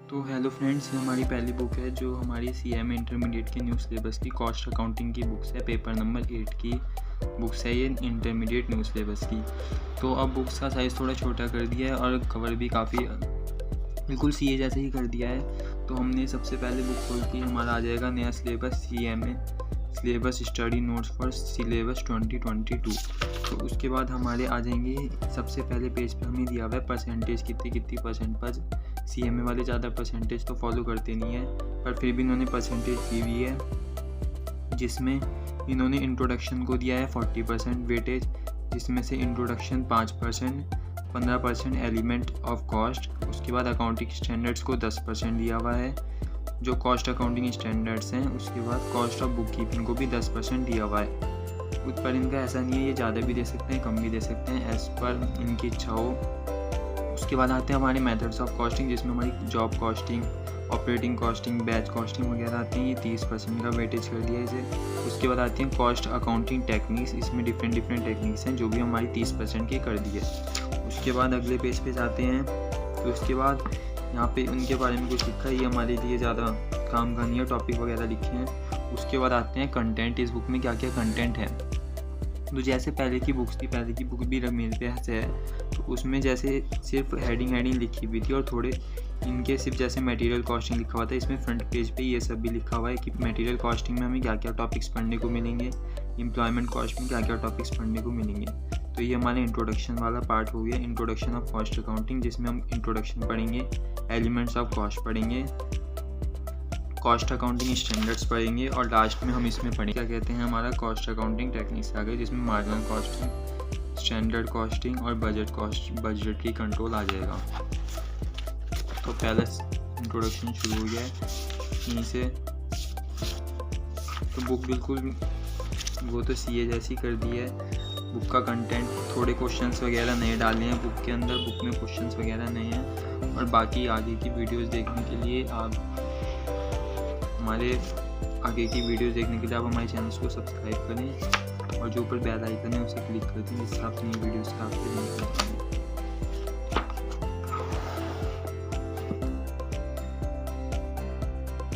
तो hello friends, ये हमारी पहली बुक है जो हमारी सीएमए इंटरमीडिएट के न्यू सिलेबस की कॉस्ट अकाउंटिंग की बुक्स है। पेपर नंबर 8 की बुक्स है ये इंटरमीडिएट न्यू सिलेबस की। तो अब बुक्स का साइज़ थोड़ा छोटा कर दिया है और कवर भी काफ़ी बिल्कुल सीए जैसे ही कर दिया है। तो हमने सबसे पहले बुक खोल के हमारा आ जाएगा नया syllabus CMA syllabus study notes for syllabus 2022। तो उसके बाद हमारे आ जाएंगे सबसे पहले पेज पे हमें दिया हुआ है परसेंटेज कितनी परसेंट पर। सीएमए वाले ज़्यादा परसेंटेज तो फॉलो करते नहीं है, पर फिर भी इन्होंने परसेंटेज दी हुई है, जिसमें इन्होंने इंट्रोडक्शन को दिया है 40% वेटेज, जिसमें से इंट्रोडक्शन 5%, 15% एलिमेंट ऑफ कॉस्ट। उसके बाद अकाउंटिंग स्टैंडर्ड्स को 10% दिया हुआ है, जो कॉस्ट अकाउंटिंग स्टैंडर्ड्स हैं। उसके बाद कॉस्ट ऑफ बुक कीपिंग को भी 10% दिया हुआ है। पर इनका ऐसा नहीं है, ये ज़्यादा भी दे सकते हैं, कम भी दे सकते हैं, एज़ पर इनकी इच्छा हो। उसके बाद आते हैं हमारे मेथड्स ऑफ कॉस्टिंग, जिसमें हमारी job costing, operating costing, batch costing वगैरह आती हैं। ये 30% का वेटेज कर दिया इसे। उसके बाद आती हैं कॉस्ट अकाउंटिंग टेक्निक्स, इसमें डिफरेंट टेक्निक्स हैं जो भी हमारी 30% की कर दी है। उसके बाद अगले पेज पे जाते हैं, तो उसके बाद यहाँ पे उनके बारे में कुछ लिखा है, ये हमारे लिए ज़्यादा काम का नहीं है, टॉपिक वगैरह लिखे हैं। उसके बाद आते हैं कंटेंट, इस बुक में क्या क्या कंटेंट है। तो जैसे पहले की बुक्स थी, पहले की बुक भी मेरे पे है, तो उसमें जैसे सिर्फ हेडिंग लिखी हुई थी और थोड़े इनके सिर्फ जैसे मटेरियल कॉस्टिंग लिखा हुआ था, इसमें फ्रंट पेज पे ये सब भी लिखा हुआ है कि मटेरियल कॉस्टिंग में हमें क्या क्या टॉपिक्स पढ़ने को मिलेंगे, एम्प्लॉयमेंट कॉस्ट में क्या क्या टॉपिक्स पढ़ने को मिलेंगे। तो ये हमारे इंट्रोडक्शन वाला पार्ट हो गया, इंट्रोडक्शन ऑफ कॉस्ट अकाउंटिंग, जिसमें हम इंट्रोडक्शन पढ़ेंगे, एलिमेंट्स ऑफ कॉस्ट पढ़ेंगे, कॉस्ट अकाउंटिंग स्टैंडर्ड्स पढ़ेंगे, और लास्ट में हम इसमें पढ़ेंगे क्या कहते हैं हमारा कॉस्ट अकाउंटिंग टेक्निक्स आ गए, जिसमें मार्जिनल कॉस्टिंग, स्टैंडर्ड कॉस्टिंग और बजटरी कंट्रोल आ जाएगा। तो पहले इंट्रोडक्शन शुरू हो गया है यहीं से। तो बुक बिल्कुल वो तो सीए जैसी कर दी है। बुक का कंटेंट, थोड़े क्वेश्चंस वगैरह नए डाले हैं बुक के अंदर, बुक में क्वेश्चंस वगैरह नहीं हैं। और बाकी आगे की वीडियोस देखने के लिए आप हमारे चैनल को सब्सक्राइब करें और जो ऊपर बेल आइकन है उसे क्लिक कर दें, जिससे आप नई वीडियोस का आपको